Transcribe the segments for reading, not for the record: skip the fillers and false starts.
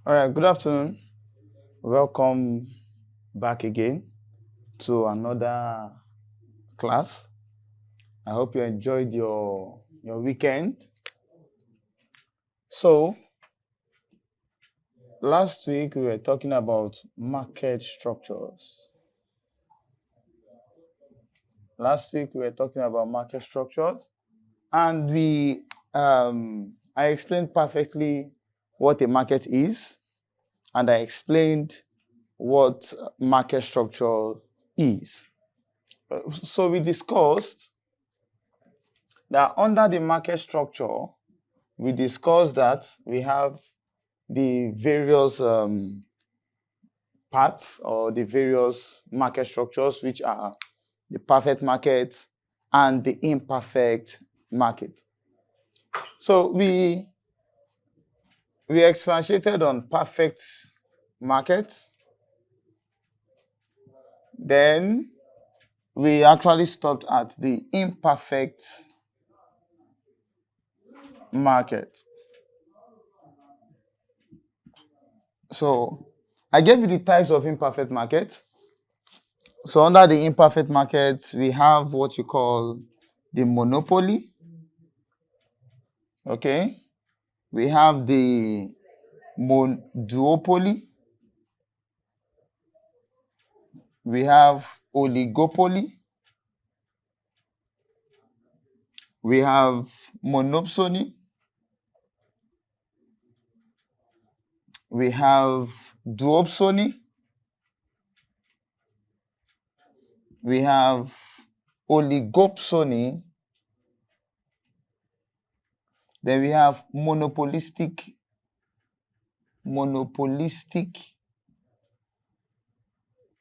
All right, good afternoon. Welcome back again to another class. I hope you enjoyed your weekend. So, last week we were talking about market structures. And I explained perfectly what a market is, and I explained what market structure is. So we discussed that under the market structure, we discussed that we have the various parts or the various market structures, which are the perfect market and the imperfect market. So we expatiated on perfect market. Then we actually stopped at the imperfect market. So I gave you the types of imperfect market. So under the imperfect market, we have what you call the monopoly. Okay. We have the duopoly. We have oligopoly. We have monopsony. We have duopsony. We have oligopsony. Then we have monopolistic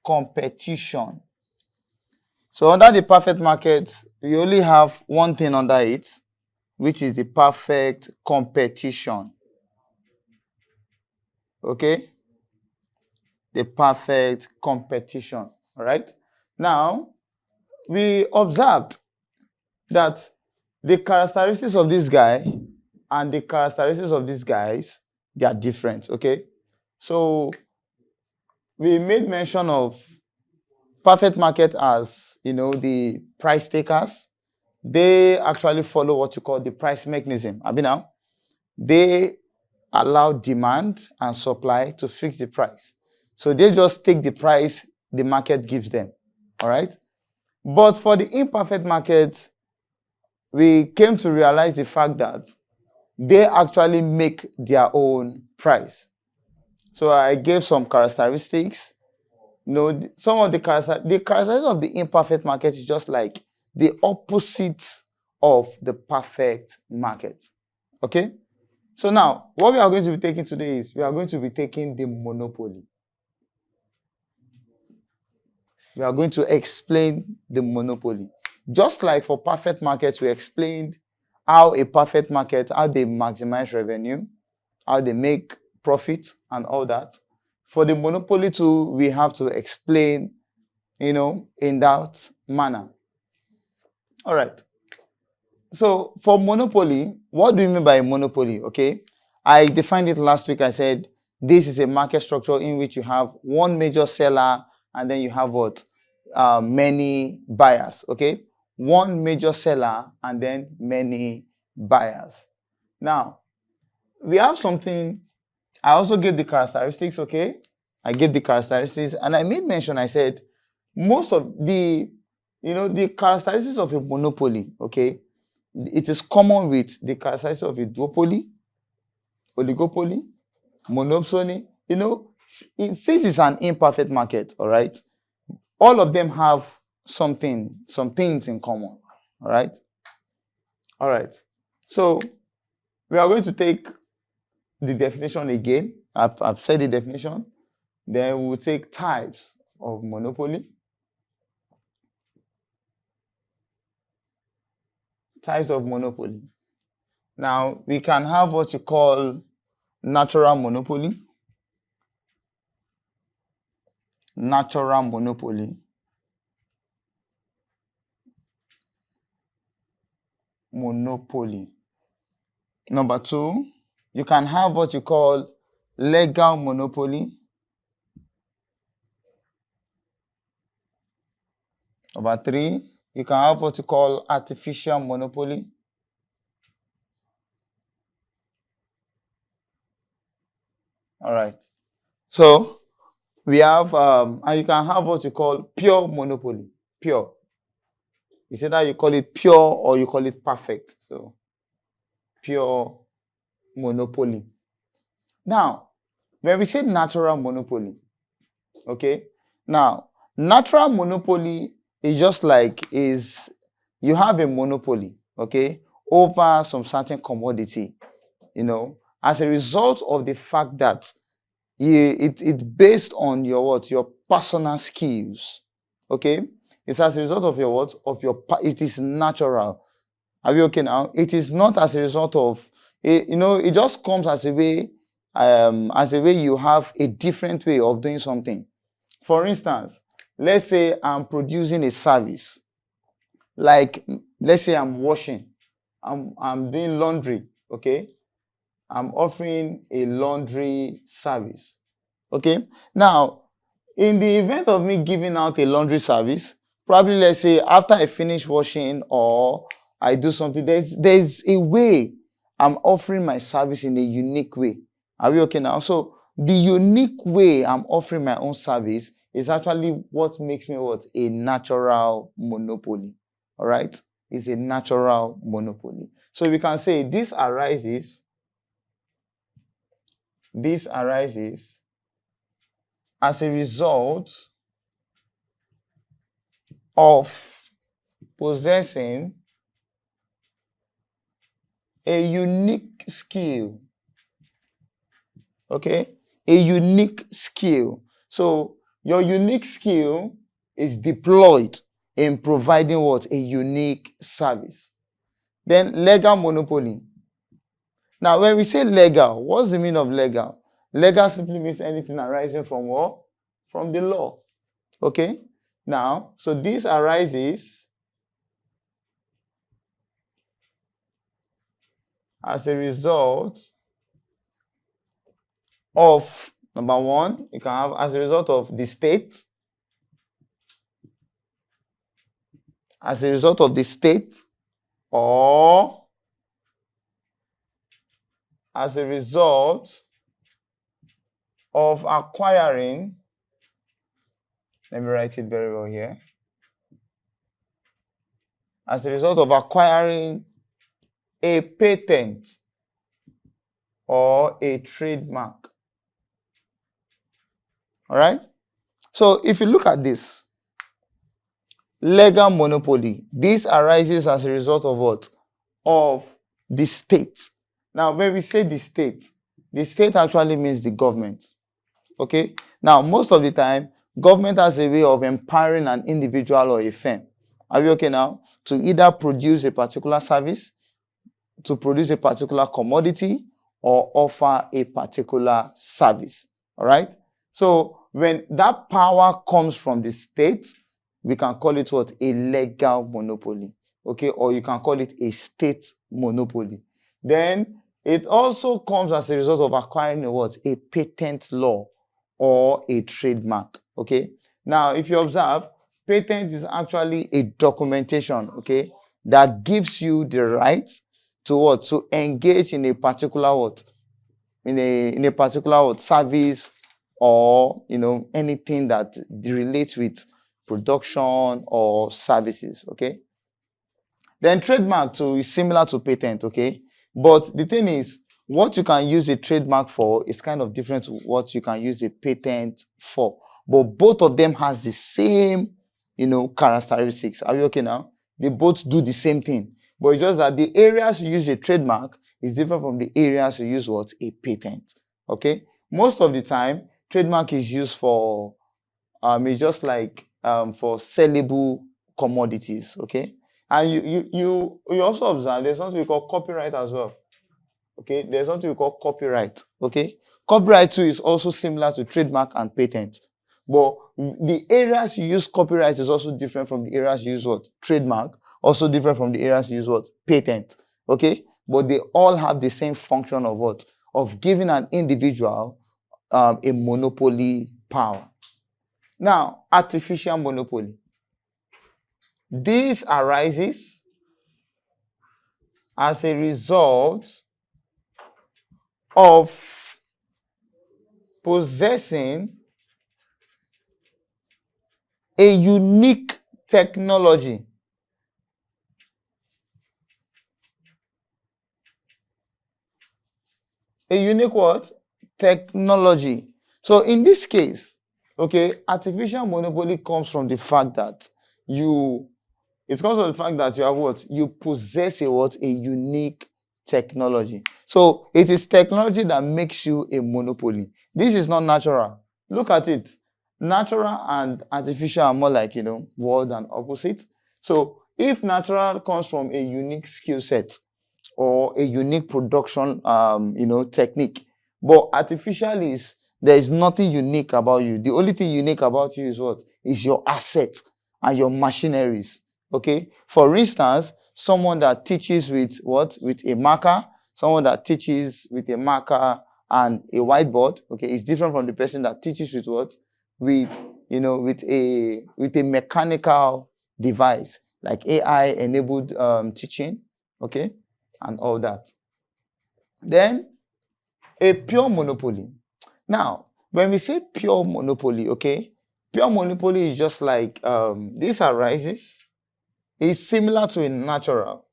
competition. So under the perfect market, we only have one thing under it, which is the perfect competition. Okay? The perfect competition. All right? Now, we observed that the characteristics of this guy and the characteristics of these guys, they are different. Okay? So we made mention of perfect market as, the price takers. They actually follow what you call the price mechanism. Now, they allow demand and supply to fix the price. So they just take the price the market gives them. All right. But for the imperfect market, we came to realize the fact that they actually make their own price. So I gave some characteristics. Some of the characteristics of the imperfect market is just like the opposite of the perfect market. Okay? So now, what we are going to be taking today is we are going to be taking the monopoly. We are going to explain the monopoly. Just like for perfect markets, we explained how a perfect market, how they maximize revenue, how they make profit and all that. For the monopoly too, we have to explain, in that manner. All right. So for monopoly, what do you mean by a monopoly? Okay. I defined it last week. I said this is a market structure in which you have one major seller and then you have what? Many buyers. Okay. One major seller and then many buyers. Now, we have something. I also gave the characteristics. Okay. I gave the characteristics and I made mention. I said most of the characteristics of a monopoly. Okay. It is common with the characteristics of a duopoly, oligopoly, monopsony. Since it's an imperfect market, all right, all of them have some things in common, all right? All right. So we are going to take the definition again. I've said the definition. Then we'll take types of monopoly. Types of monopoly. Now, we can have what you call natural monopoly. Natural monopoly. Monopoly. Number two, you can have what you call legal monopoly over 3. You can have what you call artificial monopoly. All right. So we have, and you can have what you call pure monopoly. Pure. You say that you call it pure or you call it perfect. So pure monopoly. Now, when we say natural monopoly, okay? Now, natural monopoly is just like you have a monopoly, okay, over some certain commodity, as a result of the fact that it's based on your what? Your personal skills, okay? It's as a result of your what? It is natural. Are we okay now? It is not as a result of, it just comes as a way you have a different way of doing something. For instance, let's say I'm producing a service. Like, let's say I'm washing. I'm doing laundry, okay? I'm offering a laundry service, okay? Now, in the event of me giving out a laundry service, probably let's say after I finish washing or I do something, there's a way I'm offering my service in a unique way. Are we okay now? So the unique way I'm offering my own service is actually what makes me what? A natural monopoly. All right? It's a natural monopoly. So we can say this arises as a result of possessing a unique skill. Okay? A unique skill. So your unique skill is deployed in providing what? A unique service. Then legal monopoly. Now, when we say legal, what's the meaning of legal? Legal simply means anything arising from what? From the law. Okay? Now, so this arises as a result of, number one, you can have as a result of the state, or as a result of acquiring, let me write it very well here, as a result of acquiring a patent or a trademark. All right? So if you look at this, legal monopoly, this arises as a result of what? Of the state. Now, when we say the state actually means the government. Okay? Now, most of the time, government has a way of empowering an individual or a firm. Are we okay now? To either produce a particular service, to produce a particular commodity, or offer a particular service. All right? So when that power comes from the state, we can call it what? A legal monopoly. Okay? Or you can call it a state monopoly. Then it also comes as a result of acquiring a what? A patent law or a trademark. Okay? Now, if you observe, patent is actually a documentation, okay, that gives you the right to what? To engage in a particular what? In a particular what? Service, or anything that relates with production or services. Okay. Then trademark too is similar to patent. Okay. But the thing is, what you can use a trademark for is kind of different to what you can use a patent for. But both of them has the same, characteristics. Are we okay now? They both do the same thing. But it's just that the areas you use a trademark is different from the areas you use what? A patent. Okay? Most of the time, trademark is used for, it's just like for sellable commodities. Okay? And you also observe there's something we call copyright as well. Okay? There's something we call copyright. Okay? Copyright too is also similar to trademark and patent. But the areas you use copyright is also different from the areas you use what? Trademark. Also different from the areas you use what? Patent. Okay? But they all have the same function of what? Of giving an individual a monopoly power. Now, artificial monopoly. This arises as a result of possessing a unique technology. A unique what? Technology. So in this case, okay, artificial monopoly comes from the fact that it comes from the fact that you have what? You possess a what? A unique technology. So it is technology that makes you a monopoly. This is not natural. Look at it. Natural and artificial are more like, word and opposite. So if natural comes from a unique skill set or a unique production, technique, but artificial is, there is nothing unique about you. The only thing unique about you is what? Is your assets and your machineries. Okay. For instance, someone that teaches with what? With a marker, someone that teaches with a marker and a whiteboard, okay, is different from the person that teaches with what? With a mechanical device like AI enabled teaching, okay, and all that. Then a pure monopoly. Now, when we say pure monopoly, okay, pure monopoly is just like this arises. It's similar to a natural.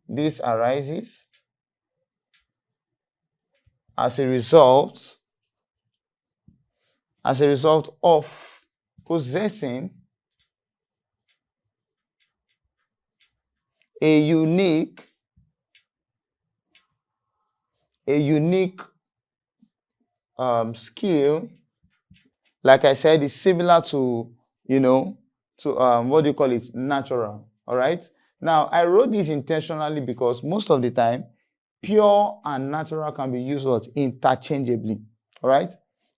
This arises as a result of possessing a unique skill. Like I said, it's similar to what do you call it? Natural. All right. Now I wrote this intentionally because most of the time, pure and natural can be used what? Interchangeably. All right.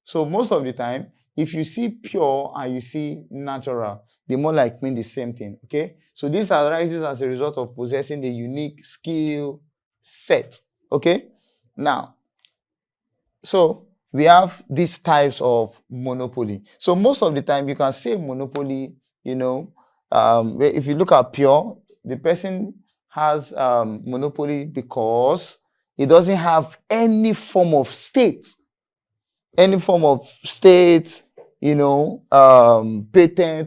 So most of the time, if you see pure and you see natural, they more like mean the same thing. Okay. So this arises as a result of possessing a unique skill set. Okay. Now, so we have these types of monopoly. So most of the time, you can say monopoly, if you look at pure, the person has monopoly because it doesn't have any form of state, patent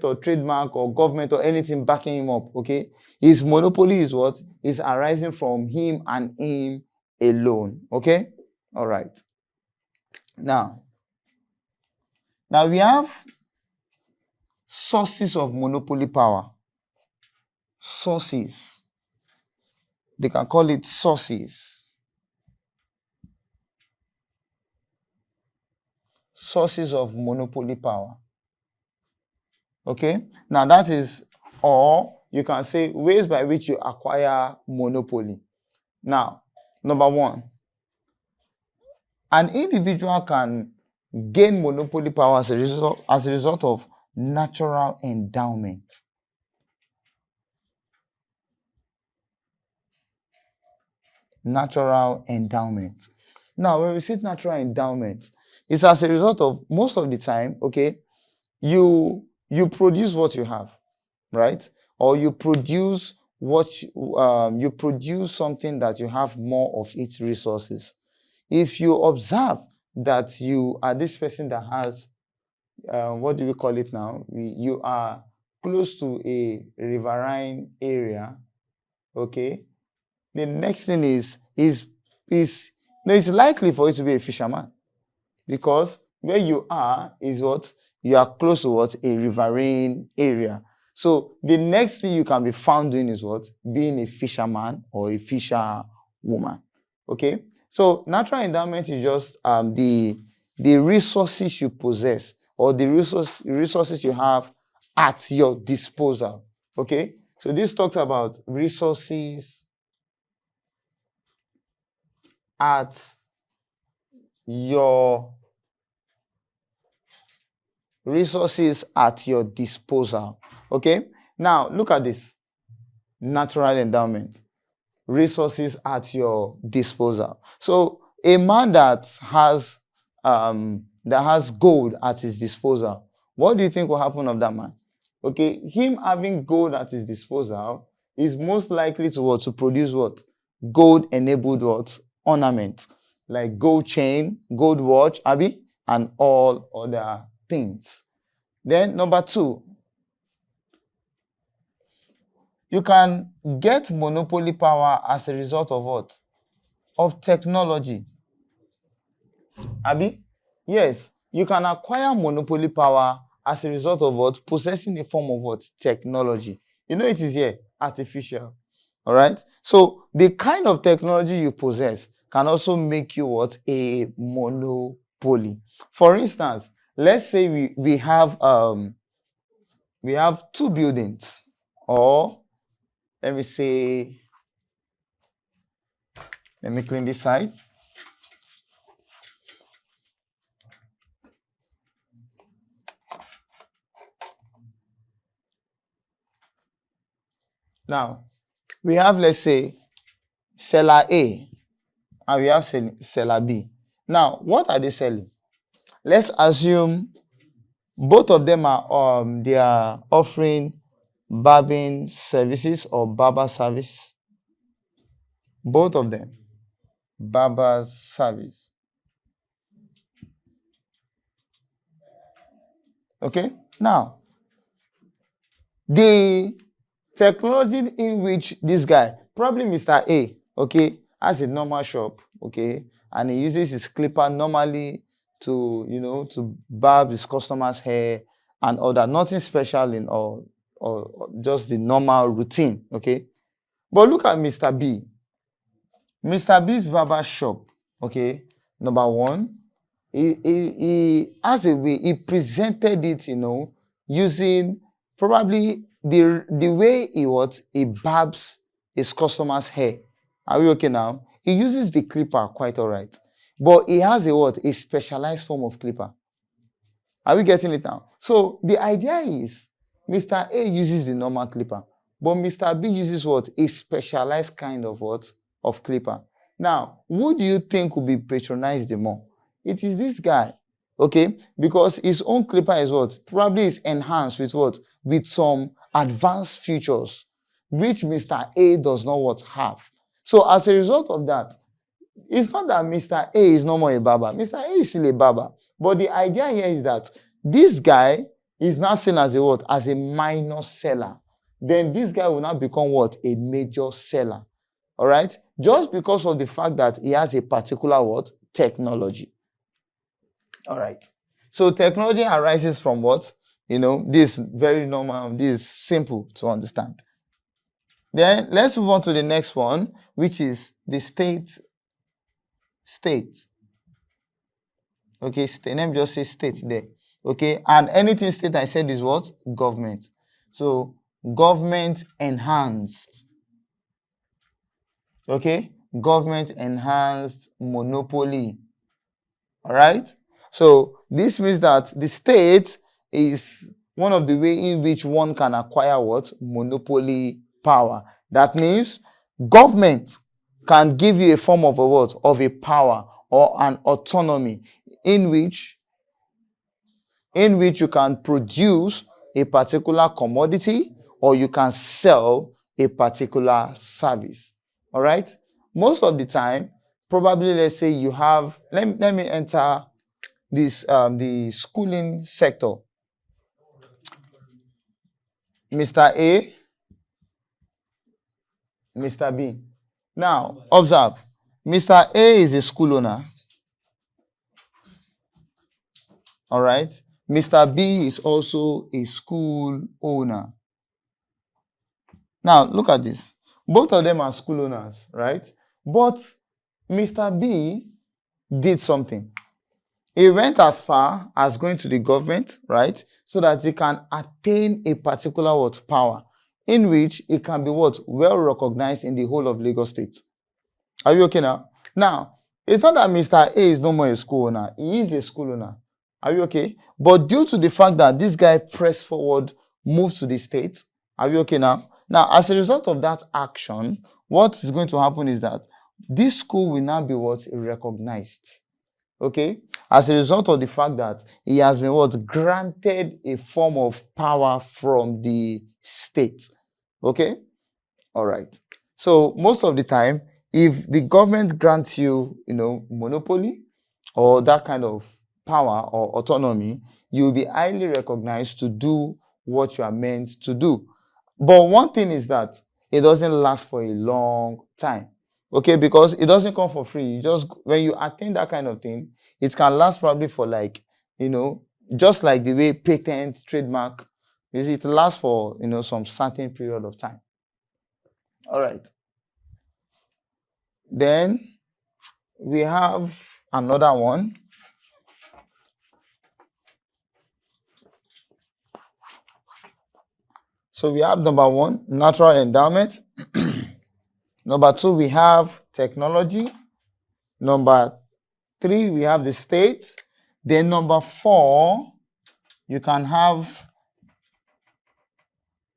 or trademark or government or anything backing him up. Okay, his monopoly is what? Is arising from him and him alone. Okay, all right. Now we have sources of monopoly power. Sources. They can call it sources. Sources of monopoly power. Okay? Now that is, or you can say ways by which you acquire monopoly. Now, number one, an individual can gain monopoly power as a result of natural endowment. Natural endowment. Now, when we say natural endowment, it's as a result of, most of the time, okay, you produce what you have, right? Or you produce you produce something that you have more of its resources. If you observe that you are this person that has, what do we call it now? You are close to a riverine area, okay? The next thing is it's likely for you to be a fisherman, because where you are is what? You are close to what? A riverine area. So the next thing you can be found doing is what? Being a fisherman or a fisherwoman. Okay. So natural endowment is just the resources you possess, or the resources you have at your disposal. Okay. So this talks about resources at your disposal. Okay. Now look at this. Natural endowment. Resources at your disposal. So a man that has that has gold at his disposal, what do you think will happen of that man? Okay, him having gold at his disposal is most likely to what? To produce what? Gold enabled what? Ornament, like gold chain, gold watch, Abby, and all other things. Then number two, you can get monopoly power as a result of what? Of technology. Abi? Yes, you can acquire monopoly power as a result of what? Possessing a form of what? Technology. You know it is here, artificial. All right? So the kind of technology you possess can also make you what? A monopoly. For instance, let's say we have two buildings, or let me say, let me clean this side. Now, we have, let's say, seller A and we have seller B. Now, what are they selling? Let's assume both of them are they are offering barbing services or barber service. Both of them, barber service. Okay. Now, the technology in which this guy, probably Mr. A, okay, has a normal shop, okay, and he uses his clipper normally to, to barb his customers' hair and all that. Nothing special in or just the normal routine, okay. But look at Mr. B. Mr. B's barber shop, okay, number one, he as a way, he presented it, using probably the way he barbs his customers' hair. Are we okay now? He uses the clipper quite all right. But he has a what? A specialized form of clipper. Are we getting it now? So the idea is Mr. A uses the normal clipper, but Mr. B uses what? A specialized kind of what? Of clipper. Now, who do you think will be patronized the more? It is this guy, okay? Because his own clipper is what? Probably is enhanced with what? With some advanced features, which Mr. A does not what have. So as a result of that, it's not that Mr. A is no more a barber. Mr. A is still a barber. But the idea here is that this guy is now seen as a what? As a minor seller. Then this guy will now become what? A major seller. All right? Just because of the fact that he has a particular what? Technology. All right. So technology arises from what? This very normal, this is simple to understand. Then let's move on to the next one, which is the state. Okay, let me just say state there. Okay, and anything state I said is what? Government. So government enhanced. Okay, government enhanced monopoly. All right. So this means that the state is one of the ways in which one can acquire what? Monopoly power. That means government can give you a form of a what? Of a power or an autonomy in which you can produce a particular commodity or you can sell a particular service. All right. Most of the time, probably let's say you have, let me enter this the schooling sector. Mr. A, Mr. B. Now, observe. Mr. A is a school owner. All right. Mr. B is also a school owner. Now, look at this. Both of them are school owners, right? But Mr. B did something. He went as far as going to the government, right? So that he can attain a particular what? Power, in which it can be what? Well recognized in the whole of Lagos State. Are you okay now? Now, it's not that Mr. A is no more a school owner. He is a school owner. Are you okay? But due to the fact that this guy pressed forward, moved to the state, are you okay now? Now, as a result of that action, what is going to happen is that this school will now be what? Recognized. Okay, as a result of the fact that he has been what granted a form of power from the state. Okay, all right. So most of the time, if the government grants you, monopoly or that kind of power or autonomy, you'll be highly recognized to do what you are meant to do. But one thing is that it doesn't last for a long time. Okay, because it doesn't come for free. You just when you attain that kind of thing, it can last probably for like, just like the way patent, trademark, it lasts for some certain period of time. All right. Then we have another one. So we have number 1, natural endowment. Number 2, we have technology. Number 3, we have the state. Then number 4, you can have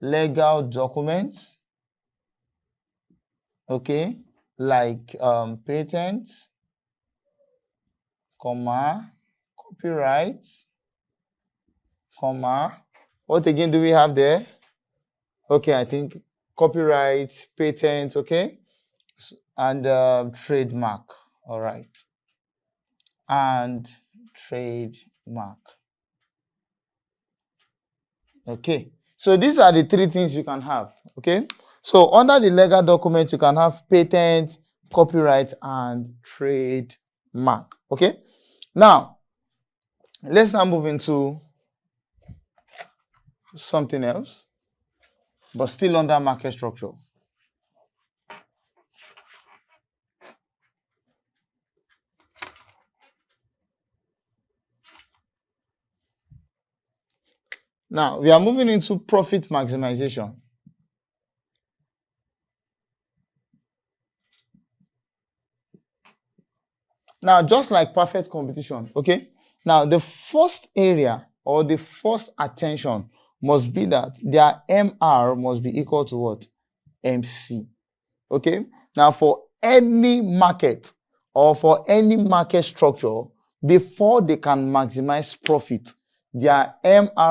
legal documents. Okay, like patents, copyright, what again do we have there? Okay, I think copyright, patent, okay, and trademark. All right, and trademark. Okay, so these are the 3 things you can have. Okay, so under the legal document, you can have patent, copyright, and trademark. Okay, now let's now move into something else, but still under market structure. Now we are moving into profit maximization. Now, just like perfect competition, okay? Now, the first area or the first attention must be that their MR must be equal to what? MC. Okay? Now, for any market or for any market structure, before they can maximize profit, their MR